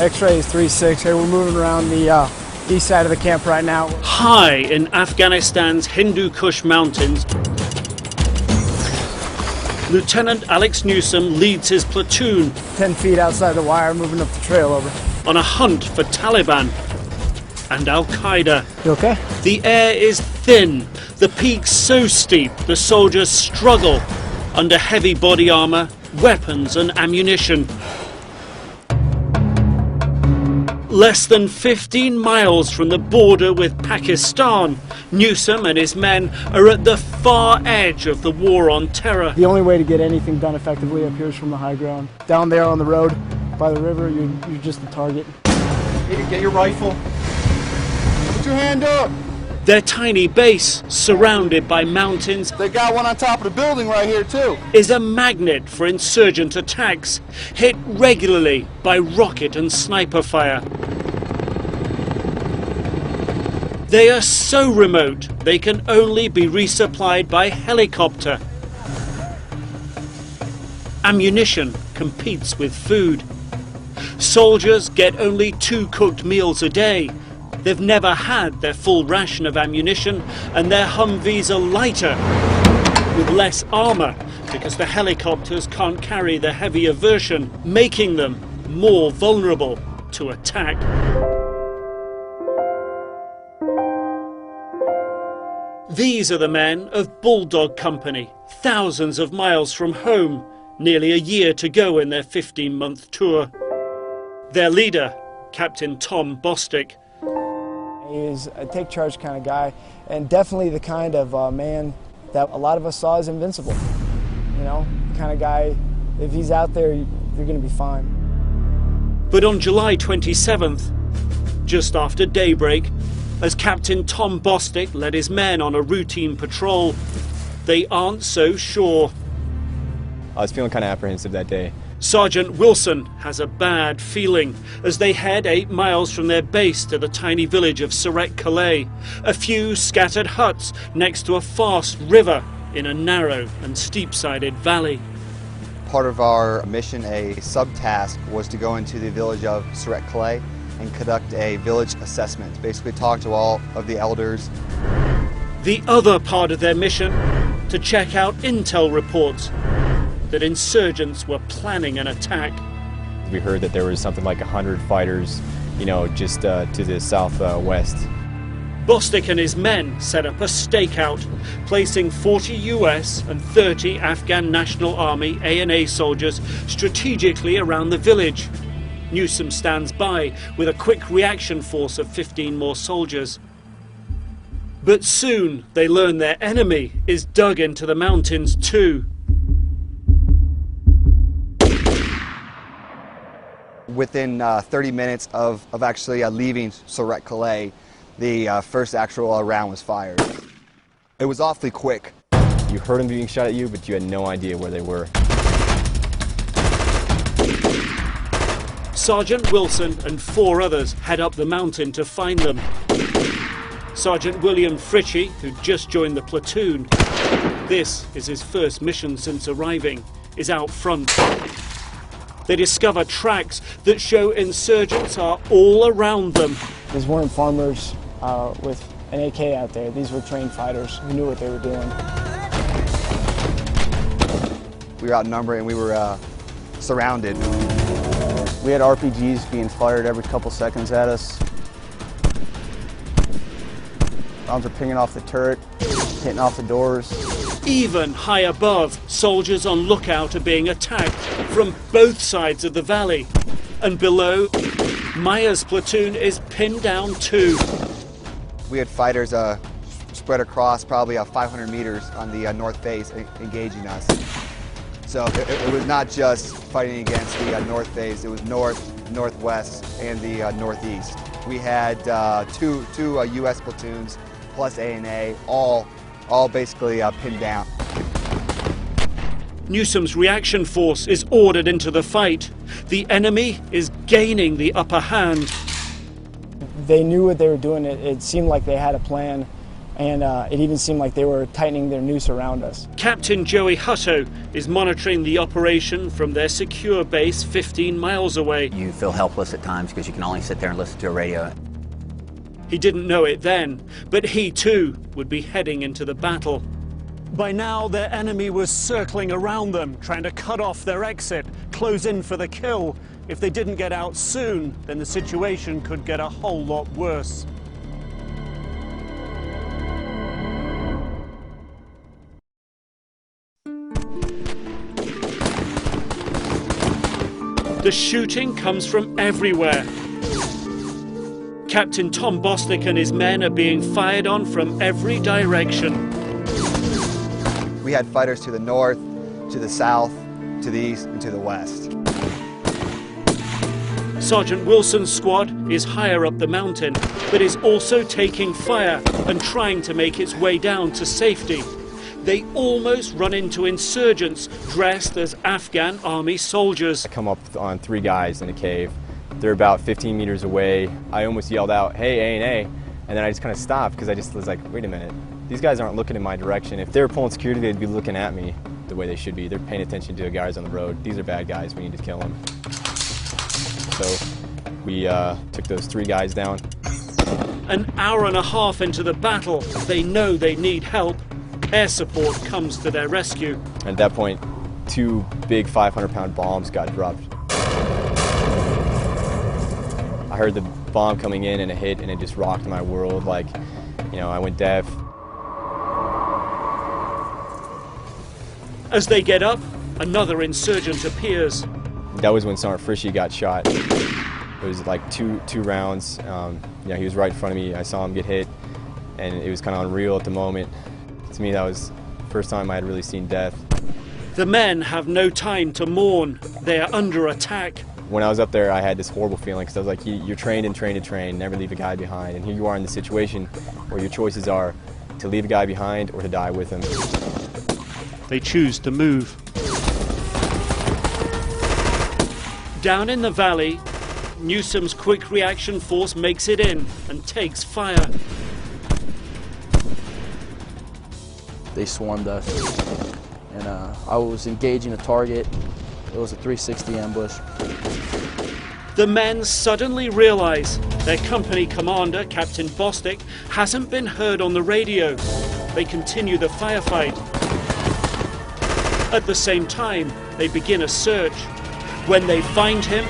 X-ray is 3-6. We're moving around the east side of the camp right now. High in Afghanistan's Hindu Kush mountains, Lieutenant Alex Newsom leads his platoon 10 feet outside the wire, moving up the trail over. on a hunt for Taliban and Al-Qaeda. You okay? The air is thin, the peaks so steep the soldiers struggle under heavy body armor, weapons and ammunition. Less than 15 miles from the border with Pakistan, Newsom and his men are at the far edge of the war on terror. The only way to get anything done effectively up here is from the high ground. Down there on the road by the river, you're just the target. Get your rifle. Put your hand up. Their tiny base, surrounded by mountains, They got one on top of the building right here too. is a magnet for insurgent attacks, hit regularly by rocket and sniper fire. They are so remote, they can only be resupplied by helicopter. Ammunition competes with food. Soldiers get only 2 cooked meals a day. They've never had their full ration of ammunition, and their Humvees are lighter, with less armour, because the helicopters can't carry the heavier version, making them more vulnerable to attack. These are the men of Bulldawg Company, thousands of miles from home, nearly a year to go in their 15-month tour. Their leader, Captain Tom Bostic. He is a take charge kind of guy, and definitely the kind of man that a lot of us saw as invincible. You know, the kind of guy, if he's out there, you're going to be fine. But on July 27th, just after daybreak, as Captain Tom Bostic led his men on a routine patrol, they aren't so sure. I was feeling kind of apprehensive that day. Sergeant Wilson has a bad feeling as they head 8 miles from their base to the tiny village of Surat-Calais, a few scattered huts next to a fast river in a narrow and steep-sided valley. Part of our mission, a subtask, was to go into the village of Surat-Calais and conduct a village assessment, basically talk to all of the elders. The other part of their mission, to check out intel reports that insurgents were planning an attack. We heard that there was something like 100 fighters, just to the southwest. Bostic and his men set up a stakeout, placing 40 US and 30 Afghan National Army A&A soldiers strategically around the village. Newsom stands by with a quick reaction force of 15 more soldiers. But soon they learn their enemy is dug into the mountains too. Within 30 minutes of actually leaving Surat-Calais, the first actual round was fired. It was awfully quick. You heard them being shot at you, but you had no idea where they were. Sergeant Wilson and 4 others head up the mountain to find them. Sergeant William Fritchie, who just joined the platoon, this is his first mission since arriving, is out front. They discover tracks that show insurgents are all around them. These weren't farmers with an AK out there. These were trained fighters who knew what they were doing. We were outnumbered and we were surrounded. We had RPGs being fired every couple seconds at us. Rounds were pinging off the turret, hitting off the doors. Even high above, soldiers on lookout are being attacked from both sides of the valley. And below, Meyer's platoon is pinned down too. We had fighters spread across probably 500 meters on the north face engaging us. So it was not just fighting against the north face, it was north, northwest, and the northeast. We had two US platoons plus A&A, all basically pinned down. Newsom's reaction force is ordered into the fight. The enemy is gaining the upper hand. They knew what they were doing. It seemed like they had a plan, and it even seemed like they were tightening their noose around us. Captain Joey Hutto is monitoring the operation from their secure base 15 miles away. You feel helpless at times because you can only sit there and listen to a radio. He didn't know it then, but he too would be heading into the battle. By now, their enemy was circling around them, trying to cut off their exit, close in for the kill. If they didn't get out soon, then the situation could get a whole lot worse. The shooting comes from everywhere. Captain Tom Bostic and his men are being fired on from every direction. We had fighters to the north, to the south, to the east, and to the west. Sergeant Wilson's squad is higher up the mountain, but is also taking fire and trying to make its way down to safety. They almost run into insurgents dressed as Afghan army soldiers. I come up on 3 guys in a cave. They're about 15 meters away. I almost yelled out, "Hey, A&A," and then I just kind of stopped because I just was like, wait a minute. These guys aren't looking in my direction. If they were pulling security, they'd be looking at me the way they should be. They're paying attention to the guys on the road. These are bad guys. We need to kill them. So we took those 3 guys down. An hour and a half into the battle, they know they need help. Air support comes to their rescue. And at that point, 2 big 500-pound bombs got dropped. I heard the bomb coming in and it hit and it just rocked my world. Like, you know, I went deaf. As they get up, another insurgent appears. That was when Sergeant Frishy got shot. It was like two rounds. Yeah, he was right in front of me. I saw him get hit, and it was kind of unreal at the moment. To me, that was the first time I had really seen death. The men have no time to mourn. They are under attack. When I was up there, I had this horrible feeling because I was like, you're trained and trained and trained, never leave a guy behind. And here you are in the situation where your choices are to leave a guy behind or to die with him. They choose to move. Down in the valley, Newsom's quick reaction force makes it in and takes fire. They swarmed us, and I was engaging a target. It was a 360 ambush. The men suddenly realize their company commander, Captain Bostic, hasn't been heard on the radio. They continue the firefight. At the same time, they begin a search. When they find him,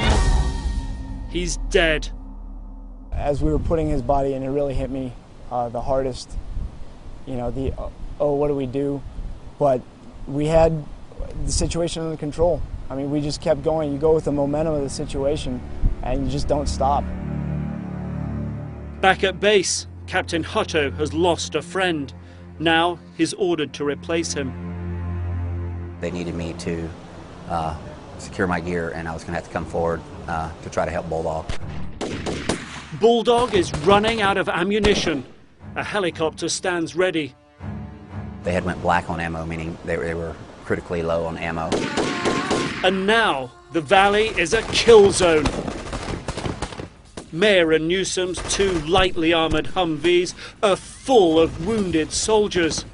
he's dead. As we were putting his body in, it really hit me the hardest. You know, oh, what do we do? But we had the situation under control. I mean, we just kept going. You go with the momentum of the situation, and you just don't stop. Back at base, Captain Hutto has lost a friend. Now he's ordered to replace him. They needed me to secure my gear, and I was going to have to come forward to try to help Bulldawg. Bulldawg is running out of ammunition. A helicopter stands ready. They had went black on ammo, meaning they were critically low on ammo. And now the valley is a kill zone. Mayor and Newsom's 2 lightly armored Humvees are full of wounded soldiers.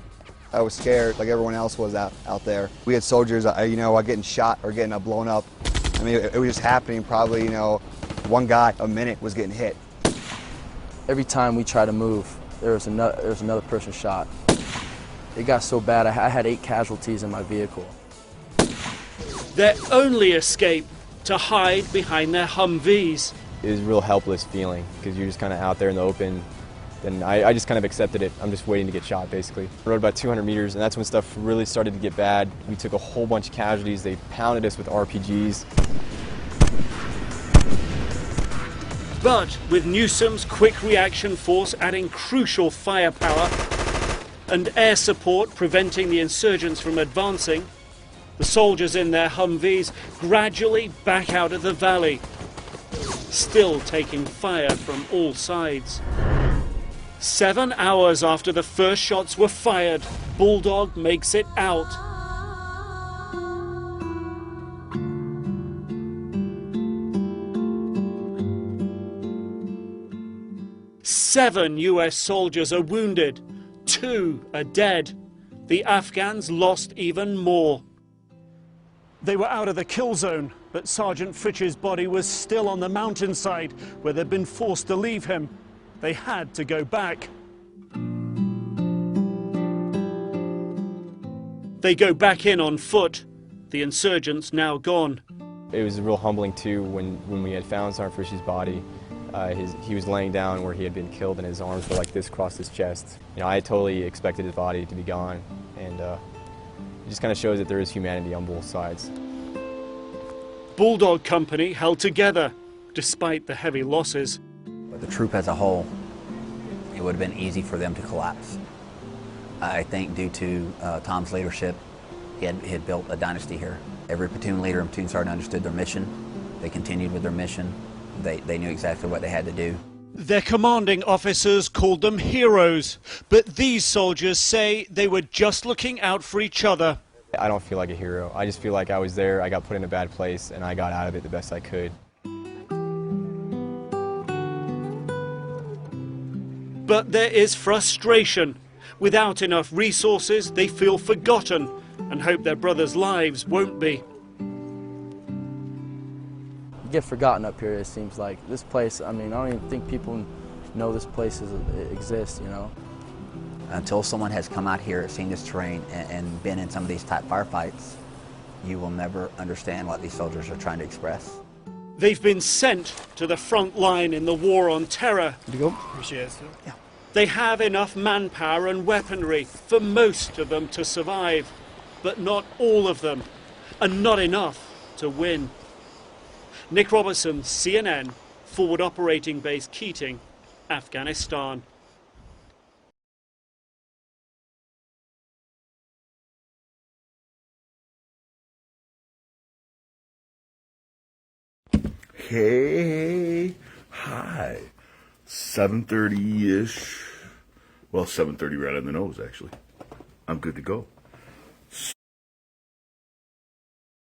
I was scared like everyone else was out there. We had soldiers, you know, getting shot or getting blown up. I mean, it was just happening probably, you know, one guy a minute was getting hit. Every time we tried to move, there was another person shot. It got so bad, I had 8 casualties in my vehicle. Their only escape, to hide behind their Humvees. It was a real helpless feeling because you're just kind of out there in the open. And I just kind of accepted it. I'm just waiting to get shot, basically. I rode about 200 meters, and that's when stuff really started to get bad. We took a whole bunch of casualties. They pounded us with RPGs. But with Newsom's quick reaction force adding crucial firepower and air support preventing the insurgents from advancing, the soldiers in their Humvees gradually back out of the valley, still taking fire from all sides. 7 hours after the first shots were fired, Bulldawg makes it out. Seven US soldiers are wounded. 2 are dead. The Afghans lost even more. They were out of the kill zone, but Sergeant Fritsch's body was still on the mountainside where they'd been forced to leave him. They had to go back. They go back in on foot. The insurgents now gone. It was real humbling too when we had found Sergeant Fritsch's body. He was laying down where he had been killed and his arms were like this across his chest. You know, I totally expected his body to be gone, and it just kind of shows that there is humanity on both sides. Bulldawg Company held together despite the heavy losses. But the troop as a whole, it would have been easy for them to collapse. I think due to Tom's leadership, he had built a dynasty here. Every platoon leader and platoon sergeant understood their mission. They continued with their mission. They knew exactly what they had to do. Their commanding officers called them heroes, but these soldiers say they were just looking out for each other. I don't feel like a hero. I just feel like I was there, I got put in a bad place, and I got out of it the best I could. But there is frustration. Without enough resources, they feel forgotten and hope their brothers' lives won't be. You get forgotten up here, it seems like. This place, I mean, I don't even think people know this place exists, you know. Until someone has come out here, seen this terrain, and been in some of these type firefights, you will never understand what these soldiers are trying to express. They've been sent to the front line in the war on terror. Good to go? Appreciate it. Yeah. They have enough manpower and weaponry for most of them to survive, but not all of them, and not enough to win. Nick Robertson, CNN, Forward Operating Base Keating, Afghanistan. Hey, hi. 7:30-ish. Well, 7:30 right on the nose, actually. I'm good to go.